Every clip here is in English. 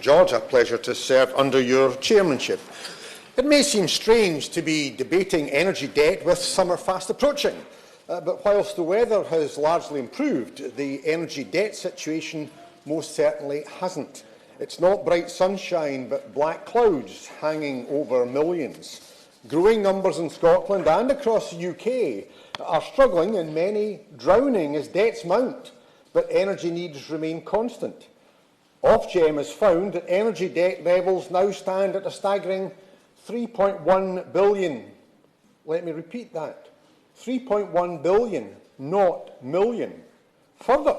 George, a pleasure to serve under your chairmanship. It may seem strange to be debating energy debt with summer fast approaching, but whilst the weather has largely improved, the energy debt situation most certainly hasn't. It's not bright sunshine, but black clouds hanging over millions. Growing numbers in Scotland and across the UK are struggling and many drowning as debts mount, but energy needs remain constant. Ofgem has found that energy debt levels now stand at a staggering £3.1 billion. Let me repeat that. £3.1 billion, not million. Further,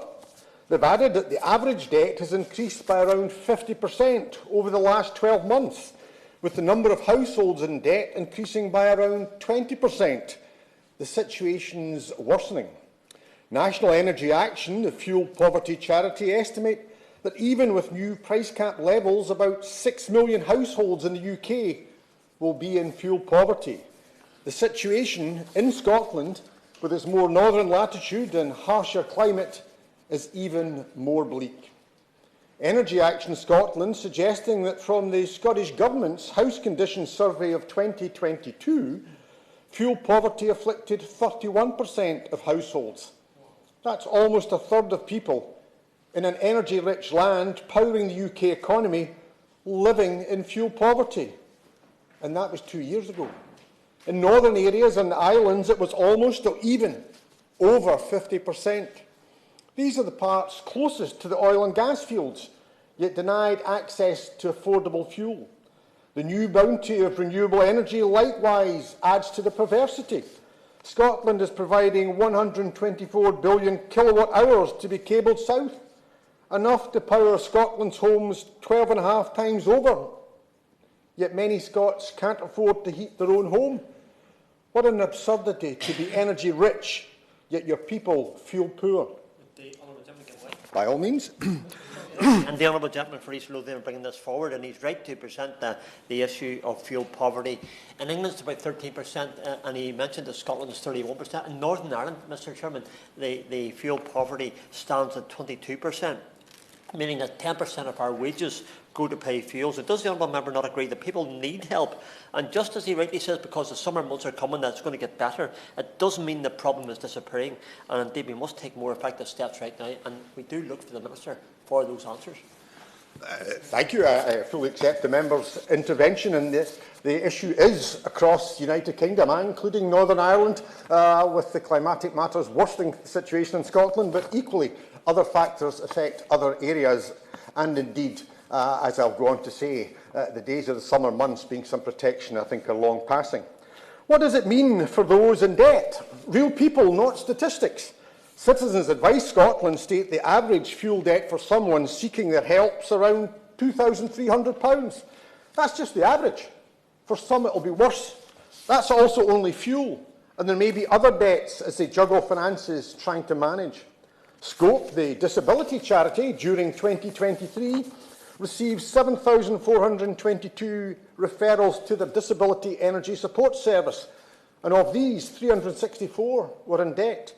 they've added that the average debt has increased by around 50% over the last 12 months, with the number of households in debt increasing by around 20%. The situation's worsening. National Energy Action, the fuel poverty charity, estimate that even with new price cap levels, about 6 million households in the UK will be in fuel poverty. The situation in Scotland, with its more northern latitude and harsher climate, is even more bleak. Energy Action Scotland suggesting that from the Scottish Government's House Conditions Survey of 2022, fuel poverty afflicted 31% of households. That's almost a third of people in an energy-rich land powering the UK economy living in fuel poverty. And that was 2 years ago. In northern areas and the islands, it was almost or even over 50%. These are the parts closest to the oil and gas fields, yet denied access to affordable fuel. The new bounty of renewable energy likewise adds to the perversity. Scotland is providing 124 billion kilowatt hours to be cabled south, enough to power Scotland's homes 12.5 times over. Yet many Scots can't afford to heat their own home. What an absurdity to be energy rich, yet your people feel poor. By all means. And the Honourable Gentleman for East Lothian bringing this forward, and he's right to present the issue of fuel poverty. In England it's about 13%, and he mentioned that Scotland is 31%. In Northern Ireland, Mr Chairman, the fuel poverty stands at 22%, meaning that 10% of our wages go to pay fuel. So does the Honourable Member not agree that people need help? And just as he rightly says, because the summer months are coming, that's going to get better, it doesn't mean the problem is disappearing. And indeed, we must take more effective steps right now. And we do look for the Minister for those answers. Thank you. I fully accept the member's intervention, and the issue is across the United Kingdom, including Northern Ireland, with the climatic matters worsening the situation in Scotland, but equally other factors affect other areas, and indeed, as I'll go on to say, the days of the summer months being some protection, I think, are long passing. What does it mean for those in debt? Real people, not statistics. Citizens Advice Scotland state the average fuel debt for someone seeking their help is around £2,300. That's just the average. For some it will be worse. That's also only fuel, and there may be other debts as they juggle finances trying to manage. Scope, the disability charity, during 2023 received 7,422 referrals to the Disability Energy Support Service, and of these, 364 were in debt.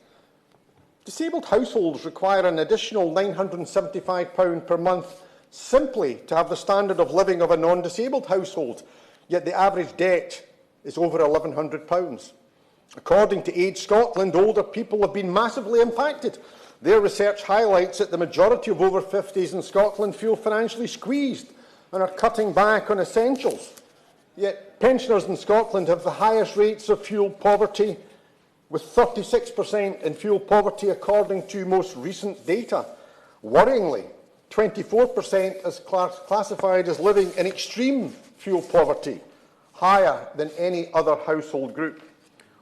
Disabled households require an additional £975 per month simply to have the standard of living of a non-disabled household, yet the average debt is over £1,100. According to Age Scotland, older people have been massively impacted. Their research highlights that the majority of over 50s in Scotland feel financially squeezed and are cutting back on essentials. Yet pensioners in Scotland have the highest rates of fuel poverty, with 36% in fuel poverty according to most recent data. Worryingly, 24% is classified as living in extreme fuel poverty, higher than any other household group.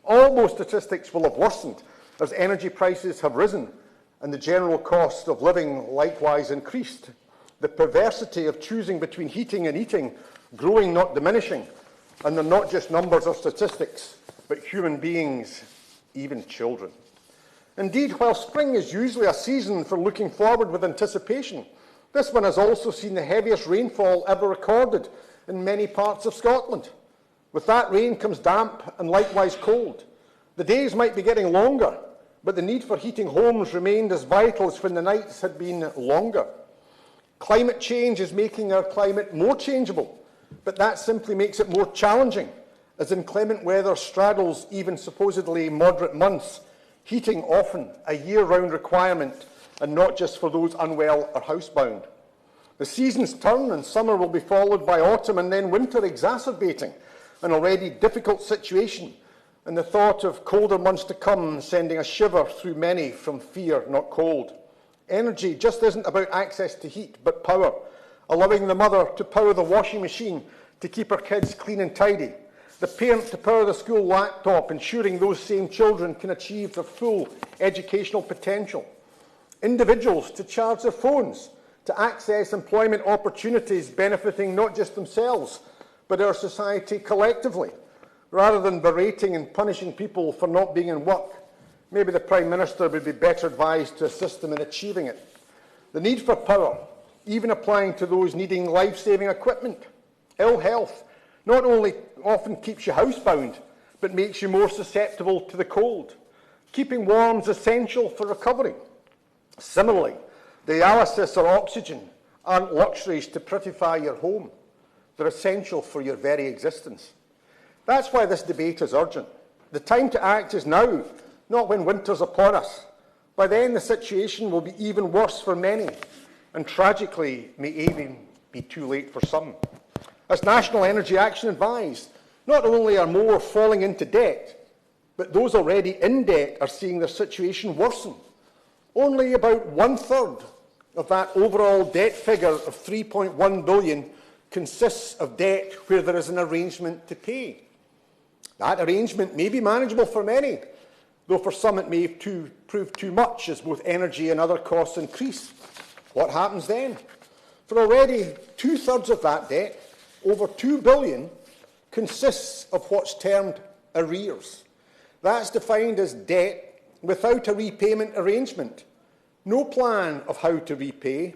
All those statistics will have worsened as energy prices have risen and the general cost of living likewise increased. The perversity of choosing between heating and eating growing, not diminishing, and they're not just numbers or statistics, but human beings, even children. Indeed, while spring is usually a season for looking forward with anticipation, this one has also seen the heaviest rainfall ever recorded in many parts of Scotland. With that rain comes damp and likewise cold. The days might be getting longer, but the need for heating homes remained as vital as when the nights had been longer. Climate change is making our climate more changeable, but that simply makes it more challenging, as inclement weather straddles even supposedly moderate months, heating often a year-round requirement and not just for those unwell or housebound. The seasons turn and summer will be followed by autumn and then winter, exacerbating an already difficult situation, and the thought of colder months to come sending a shiver through many from fear, not cold. Energy just isn't about access to heat, but power, allowing the mother to power the washing machine to keep her kids clean and tidy, the parent to power the school laptop, ensuring those same children can achieve their full educational potential, individuals to charge their phones, to access employment opportunities benefiting not just themselves, but our society collectively, rather than berating and punishing people for not being in work. Maybe the Prime Minister would be better advised to assist them in achieving it. The need for power, even applying to those needing life-saving equipment. Ill health not only often keeps you housebound, but makes you more susceptible to the cold. Keeping warm is essential for recovery. Similarly, dialysis or oxygen aren't luxuries to prettify your home. They're essential for your very existence. That's why this debate is urgent. The time to act is now, not when winter's upon us. By then, the situation will be even worse for many, and tragically, may even be too late for some. As National Energy Action advised, not only are more falling into debt, but those already in debt are seeing their situation worsen. Only about one-third of that overall debt figure of £3.1 billion consists of debt where there is an arrangement to pay. That arrangement may be manageable for many, though for some it may prove too much as both energy and other costs increase. What happens then? For already two-thirds of that debt, over £2 billion, consists of what's termed arrears. That's defined as debt without a repayment arrangement, no plan of how to repay,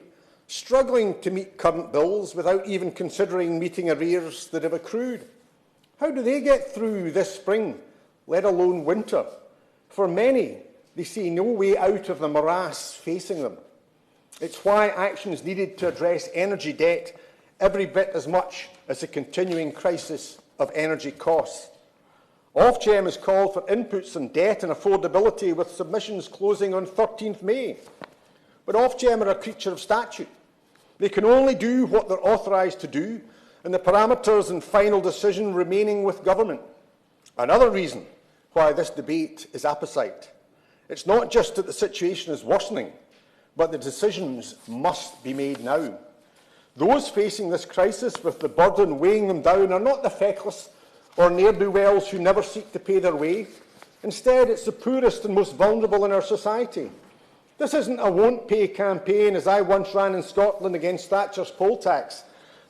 struggling to meet current bills without even considering meeting arrears that have accrued. How do they get through this spring, let alone winter? For many, they see no way out of the morass facing them. It's why action is needed to address energy debt every bit as much as the continuing crisis of energy costs. Ofgem has called for inputs on debt and affordability, with submissions closing on 13th May. But Ofgem are a creature of statute. They can only do what they're authorised to do, and the parameters and final decision remaining with government. Another reason why this debate is apposite. It's not just that the situation is worsening, but the decisions must be made now. Those facing this crisis with the burden weighing them down are not the feckless or ne'er-do-wells who never seek to pay their way. Instead, it's the poorest and most vulnerable in our society. This isn't a won't-pay campaign, as I once ran in Scotland against Thatcher's poll tax.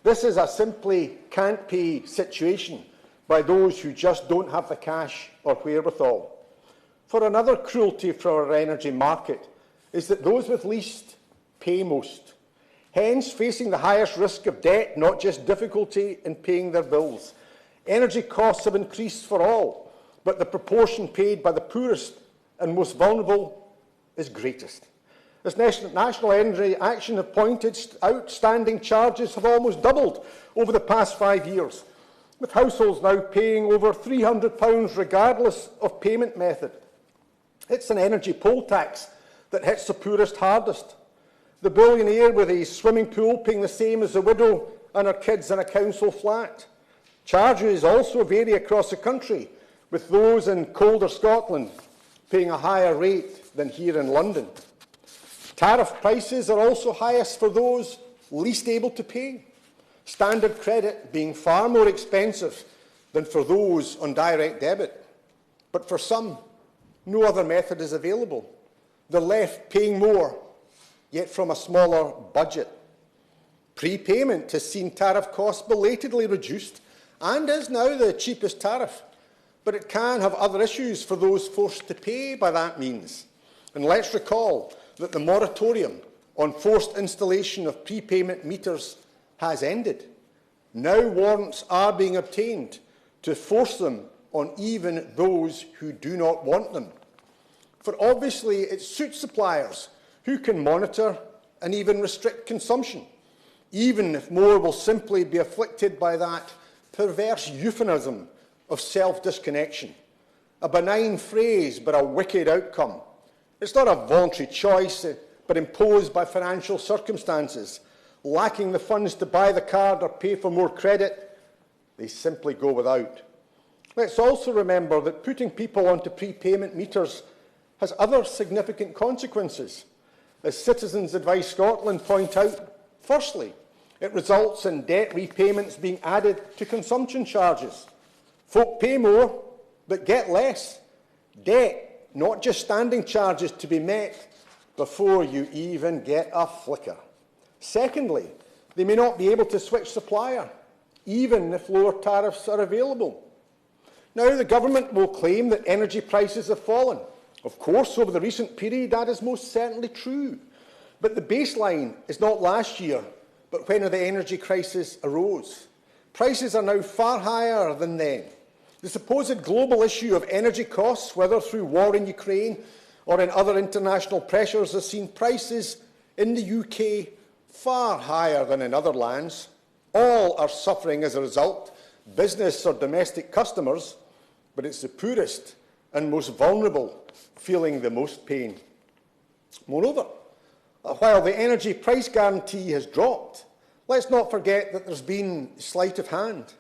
This is a simply can't-pay situation by those who just don't have the cash or wherewithal. For another cruelty for our energy market is that those with least pay most, hence facing the highest risk of debt, not just difficulty in paying their bills. Energy costs have increased for all, but the proportion paid by the poorest and most vulnerable is greatest. As National Energy Action have pointed out, outstanding charges have almost doubled over the past 5 years, with households now paying over £300 regardless of payment method. It's an energy poll tax that hits the poorest hardest. The billionaire with a swimming pool paying the same as the widow and her kids in a council flat. Charges also vary across the country, with those in colder Scotland paying a higher rate than here in London. Tariff prices are also highest for those least able to pay, standard credit being far more expensive than for those on direct debit. But for some, no other method is available. They're left paying more, yet from a smaller budget. Prepayment has seen tariff costs belatedly reduced and is now the cheapest tariff, but it can have other issues for those forced to pay by that means. And let's recall that the moratorium on forced installation of prepayment meters has ended. Now warrants are being obtained to force them on even those who do not want them. For obviously it suits suppliers who can monitor and even restrict consumption, even if more will simply be afflicted by that perverse euphemism of self-disconnection. A benign phrase, but a wicked outcome. It's not a voluntary choice, but imposed by financial circumstances. Lacking the funds to buy the card or pay for more credit, they simply go without. Let's also remember that putting people onto prepayment meters has other significant consequences. As Citizens Advice Scotland point out, firstly, it results in debt repayments being added to consumption charges. Folk pay more, but get less. Debt, not just standing charges, to be met before you even get a flicker. Secondly, they may not be able to switch supplier, even if lower tariffs are available. Now, the government will claim that energy prices have fallen. Of course, over the recent period, that is most certainly true. But the baseline is not last year, but when the energy crisis arose. Prices are now far higher than then. The supposed global issue of energy costs, whether through war in Ukraine or in other international pressures, has seen prices in the UK far higher than in other lands. All are suffering as a result, business or domestic customers, but it's the poorest and most vulnerable feeling the most pain. Moreover, while the energy price guarantee has dropped, let's not forget that there's been sleight of hand.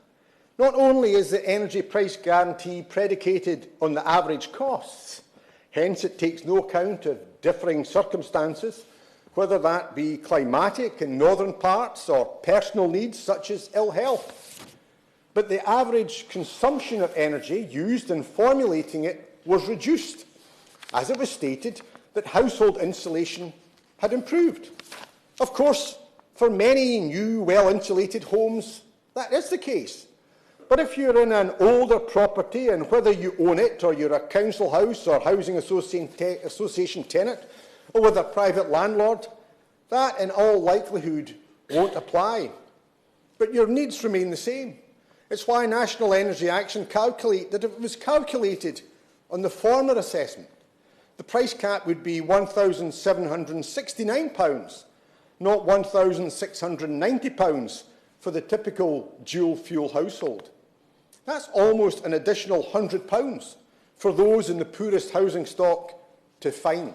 Not only is the energy price guarantee predicated on the average costs, hence it takes no account of differing circumstances, whether that be climatic in northern parts or personal needs such as ill health. But the average consumption of energy used in formulating it was reduced, as it was stated that household insulation had improved. Of course, for many new, well-insulated homes, that is the case. But if you're in an older property, and whether you own it or you're a council house or housing association tenant, or with a private landlord, that in all likelihood won't apply. But your needs remain the same. It's why National Energy Action calculate that if it was calculated on the former assessment, the price cap would be £1,769, not £1,690 for the typical dual-fuel household. That's almost an additional £100 for those in the poorest housing stock to find.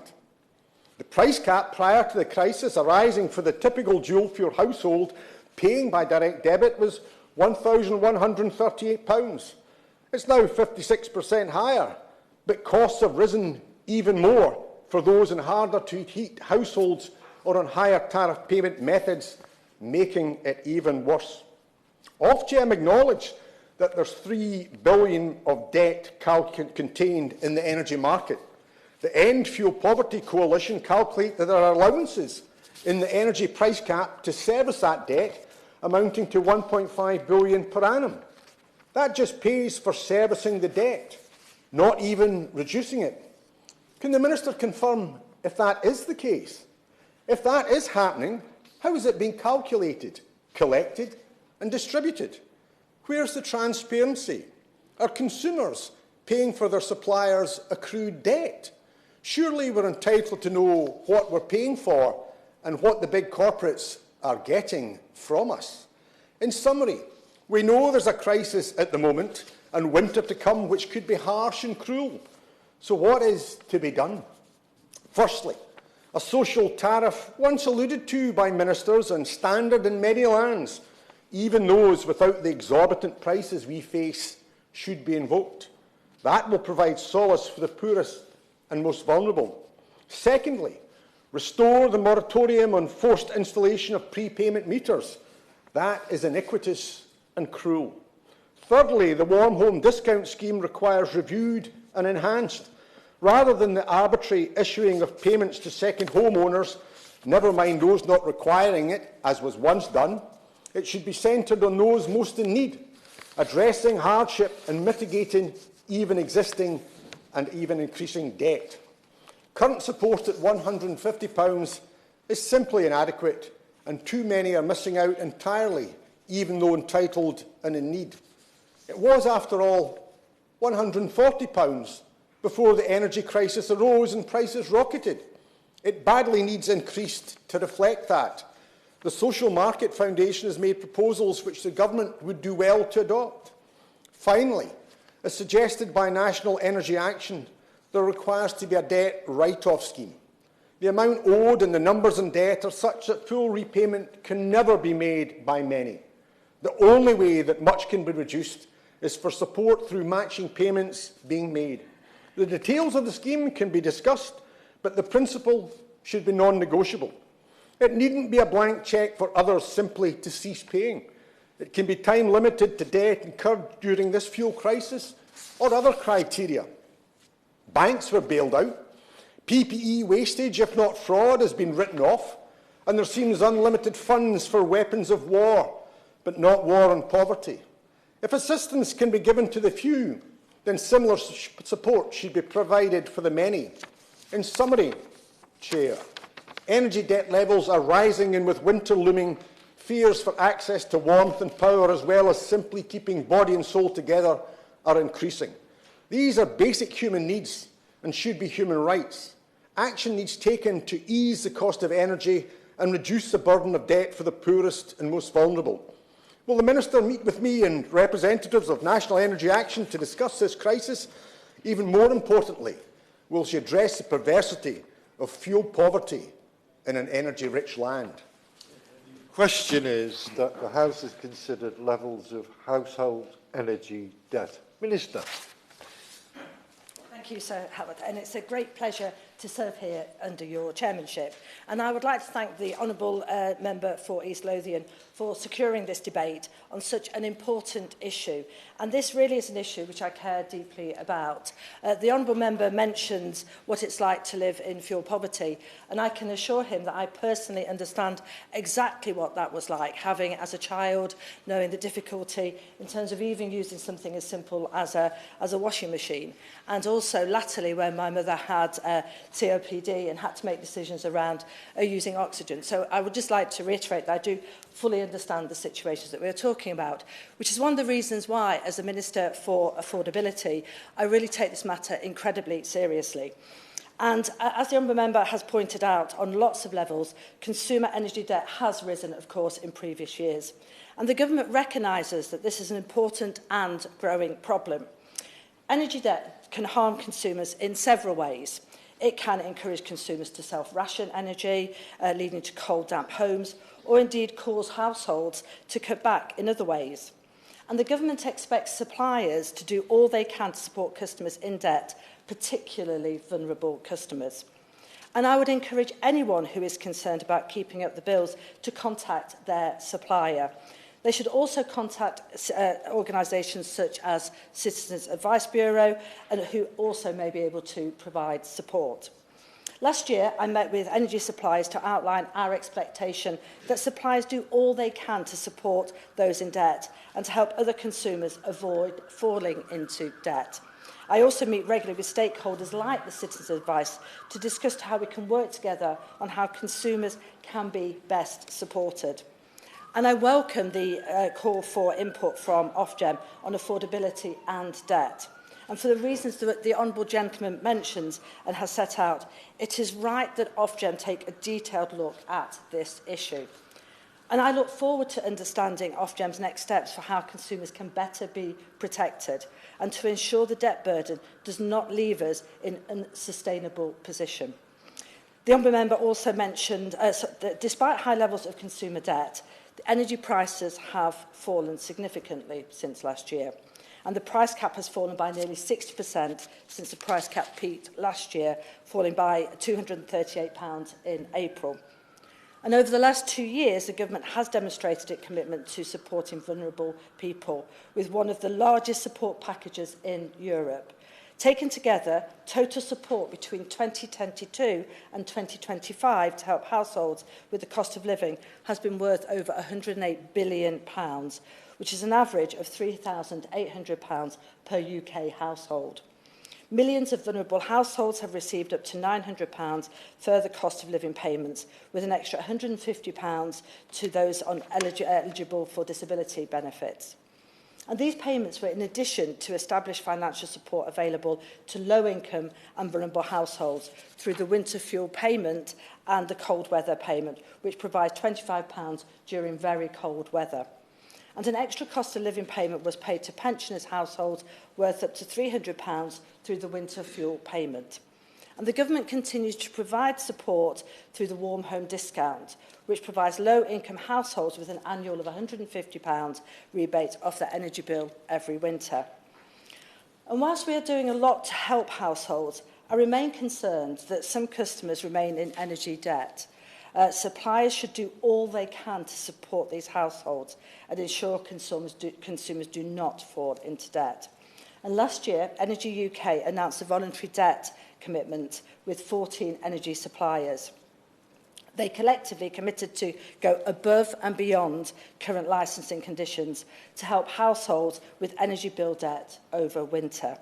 The price cap prior to the crisis arising for the typical dual-fuel household paying by direct debit was £1,138. It's now 56% higher, but costs have risen even more for those in harder-to-heat households or on higher tariff payment methods, making it even worse. Ofgem acknowledge that there's £3 billion of debt contained in the energy market. The End Fuel Poverty Coalition calculate that there are allowances in the energy price cap to service that debt, amounting to £1.5 billion per annum. That just pays for servicing the debt, not even reducing it. Can the Minister confirm if that is the case? If that is happening, how is it being calculated, collected and distributed? Where's the transparency? Are consumers paying for their suppliers' accrued debt? Surely we're entitled to know what we're paying for and what the big corporates are getting from us. In summary, we know there's a crisis at the moment and winter to come which could be harsh and cruel. So what is to be done? Firstly, a social tariff once alluded to by ministers and standard in many lands, even those without the exorbitant prices we face, should be invoked. That will provide solace for the poorest and most vulnerable. Secondly, restore the moratorium on forced installation of prepayment meters. That is iniquitous and cruel. Thirdly, the Warm Home Discount Scheme requires reviewed and enhanced. Rather than the arbitrary issuing of payments to second homeowners, never mind those not requiring it, as was once done, it should be centred on those most in need, addressing hardship and mitigating even existing and even increasing debt. Current support at £150 is simply inadequate, and too many are missing out entirely, even though entitled and in need. It was, after all, £140 before the energy crisis arose and prices rocketed. It badly needs increased to reflect that. The Social Market Foundation has made proposals which the Government would do well to adopt. Finally, as suggested by National Energy Action, there requires to be a debt write-off scheme. The amount owed and the numbers in debt are such that full repayment can never be made by many. The only way that much can be reduced is for support through matching payments being made. The details of the scheme can be discussed, but the principle should be non-negotiable. It needn't be a blank cheque for others simply to cease paying. It can be time-limited to debt incurred during this fuel crisis or other criteria. Banks were bailed out. PPE wastage, if not fraud, has been written off, and there seems unlimited funds for weapons of war, but not war on poverty. If assistance can be given to the few, then similar support should be provided for the many. In summary, Chair, energy debt levels are rising, and with winter looming, fears for access to warmth and power, as well as simply keeping body and soul together, are increasing. These are basic human needs and should be human rights. Action needs taken to ease the cost of energy and reduce the burden of debt for the poorest and most vulnerable. Will the Minister meet with me and representatives of National Energy Action to discuss this crisis? Even more importantly, will she address the perversity of fuel poverty in an energy-rich land? The question is that the House has considered levels of household energy debt. Minister. Thank you, Sir Howard, and it's a great pleasure to serve here under your chairmanship. And I would like to thank the Honourable Member for East Lothian for securing this debate on such an important issue. And this really is an issue which I care deeply about. The Honourable Member mentions what it's like to live in fuel poverty, and I can assure him that I personally understand exactly what that was like, having as a child, knowing the difficulty in terms of even using something as simple as a washing machine. And also latterly when my mother had COPD and had to make decisions around using oxygen. So I would just like to reiterate that I do fully understand the situations that we're talking about, which is one of the reasons why, as a Minister for Affordability, I really take this matter incredibly seriously. And as the Honourable Member has pointed out, on lots of levels, consumer energy debt has risen, of course, in previous years. And the Government recognises that this is an important and growing problem. Energy debt can harm consumers in several ways. It can encourage consumers to self-ration energy, leading to cold, damp homes, or indeed cause households to cut back in other ways. And the Government expects suppliers to do all they can to support customers in debt, particularly vulnerable customers. And I would encourage anyone who is concerned about keeping up the bills to contact their supplier. They should also contact organisations such as Citizens Advice Bureau, and who also may be able to provide support. Last year, I met with energy suppliers to outline our expectation that suppliers do all they can to support those in debt and to help other consumers avoid falling into debt. I also meet regularly with stakeholders like the Citizens Advice to discuss how we can work together on how consumers can be best supported. And I welcome the call for input from Ofgem on affordability and debt. And for the reasons that the Honourable Gentleman mentions and has set out, it is right that Ofgem take a detailed look at this issue. And I look forward to understanding Ofgem's next steps for how consumers can better be protected and to ensure the debt burden does not leave us in an unsustainable position. The Honourable Member also mentioned that despite high levels of consumer debt, the energy prices have fallen significantly since last year, and the price cap has fallen by nearly 60% since the price cap peaked last year, falling by £238 in April. And over the last 2 years, the Government has demonstrated its commitment to supporting vulnerable people with one of the largest support packages in Europe. Taken together, total support between 2022 and 2025 to help households with the cost of living has been worth over £108 billion, which is an average of £3,800 per UK household. Millions of vulnerable households have received up to £900 further cost of living payments, with an extra £150 to those eligible for disability benefits. And these payments were in addition to established financial support available to low-income and vulnerable households through the winter fuel payment and the cold weather payment, which provides £25 during very cold weather. And an extra cost of living payment was paid to pensioners' households worth up to £300 through the winter fuel payment. And the government continues to provide support through the Warm Home Discount, which provides low-income households with an annual of £150 rebate off their energy bill every winter. And whilst we are doing a lot to help households, I remain concerned that some customers remain in energy debt. Suppliers should do all they can to support these households and ensure consumers do not fall into debt. And last year, Energy UK announced a voluntary debt commitment with 14 energy suppliers. They collectively committed to go above and beyond current licensing conditions to help households with energy bill debt over winter.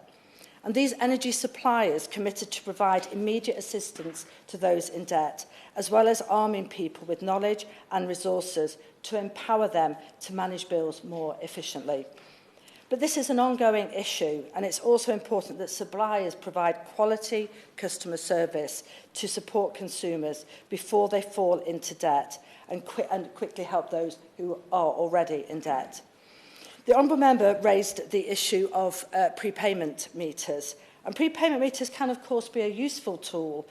And these energy suppliers committed to provide immediate assistance to those in debt, as well as arming people with knowledge and resources to empower them to manage bills more efficiently. But this is an ongoing issue, and it's also important that suppliers provide quality customer service to support consumers before they fall into debt and quickly help those who are already in debt. The Honourable Member raised the issue of prepayment meters. And prepayment meters can, of course, be a useful tool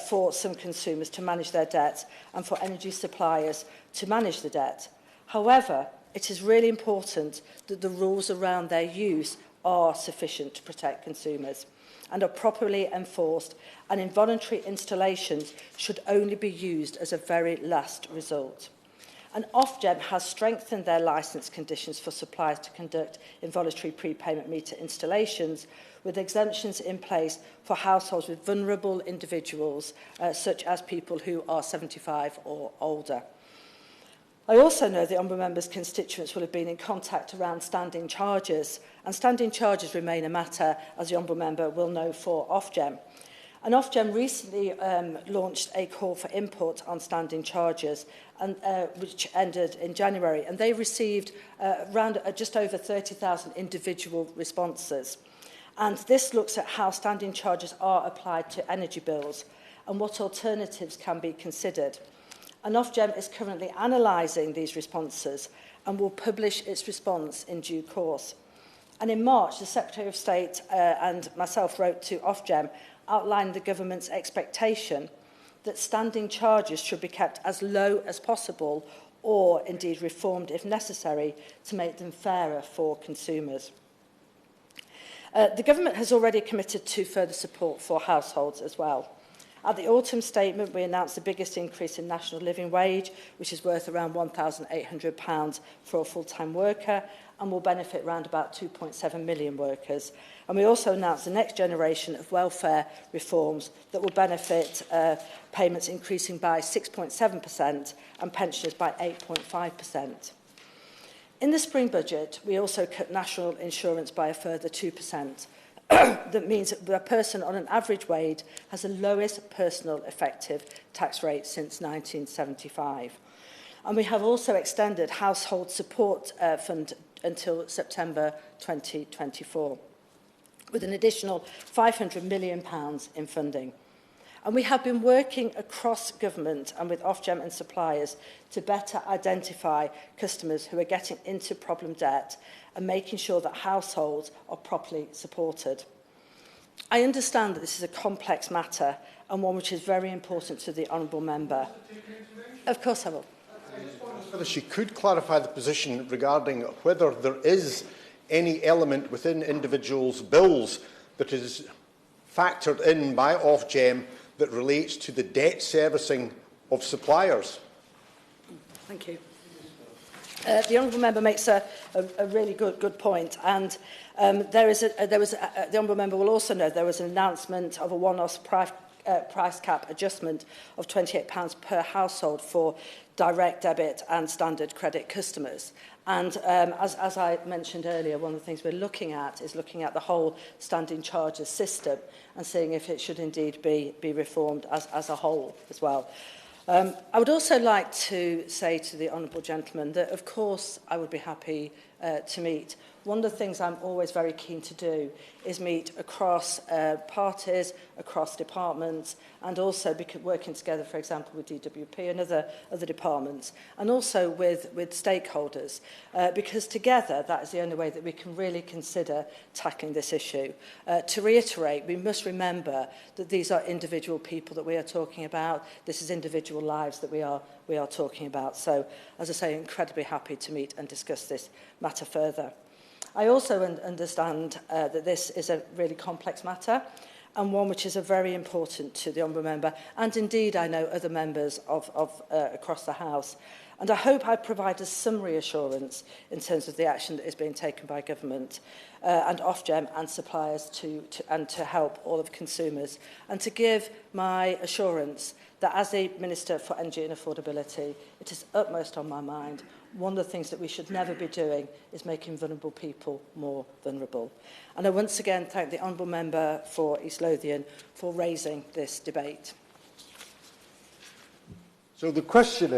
for some consumers to manage their debt and for energy suppliers to manage the debt. However, it is really important that the rules around their use are sufficient to protect consumers and are properly enforced, and involuntary installations should only be used as a very last result. And Ofgem has strengthened their licence conditions for suppliers to conduct involuntary prepayment meter installations, with exemptions in place for households with vulnerable individuals, such as people who are 75 or older. I also know the Honourable Member's constituents will have been in contact around standing charges, and standing charges remain a matter, as the Honourable Member will know, for Ofgem. And Ofgem recently launched a call for input on standing charges, and, which ended in January, and they received just over 30,000 individual responses. And this looks at how standing charges are applied to energy bills and what alternatives can be considered. And Ofgem is currently analysing these responses and will publish its response in due course. And in March, the Secretary of State and myself wrote to Ofgem outlining the government's expectation that standing charges should be kept as low as possible, or indeed reformed if necessary, to make them fairer for consumers. The government has already committed to further support for households as well. At the autumn statement, we announced the biggest increase in national living wage, which is worth around £1,800 for a full-time worker and will benefit around about 2.7 million workers. And we also announced the next generation of welfare reforms that will benefit payments increasing by 6.7% and pensioners by 8.5%. In the spring budget, we also cut national insurance by a further 2%. That means that a person on an average wage has the lowest personal effective tax rate since 1975. And we have also extended Household Support Fund until September 2024, with an additional £500 million in funding. And we have been working across government and with Ofgem and suppliers to better identify customers who are getting into problem debt and making sure that households are properly supported. I understand that this is a complex matter and one which is very important to the Honourable Member. Of course I will. Whether she could clarify the position regarding whether there is any element within individuals' bills that is factored in by Ofgem that relates to the debt servicing of suppliers. Thank you. The Honourable Member makes a really good point, and the Honourable Member will also know there was an announcement of a one-off price cap adjustment of £28 per household for direct debit and standard credit customers. And as I mentioned earlier, one of the things we're looking at is looking at the whole standing charges system and seeing if it should indeed be reformed as a whole as well. I would also like to say to the Honourable Gentleman that, of course, I would be happy to meet one of the things I'm always very keen to do is meet across parties, across departments, and also working together, for example, with DWP and other departments, and also with stakeholders, because together that is the only way that we can really consider tackling this issue. To reiterate, we must remember that these are individual people that we are talking about. This is individual lives that we are talking about. So, as I say, incredibly happy to meet and discuss this matter further. I also understand that this is a really complex matter and one which is very important to the Honourable Member, and indeed I know other members of across the House. And I hope I provided some reassurance in terms of the action that is being taken by government and Ofgem and suppliers to help all of consumers, and to give my assurance that as the Minister for Energy and Affordability, it is utmost on my mind. One of the things that we should never be doing is making vulnerable people more vulnerable. And I once again thank the Honourable Member for East Lothian for raising this debate. So the question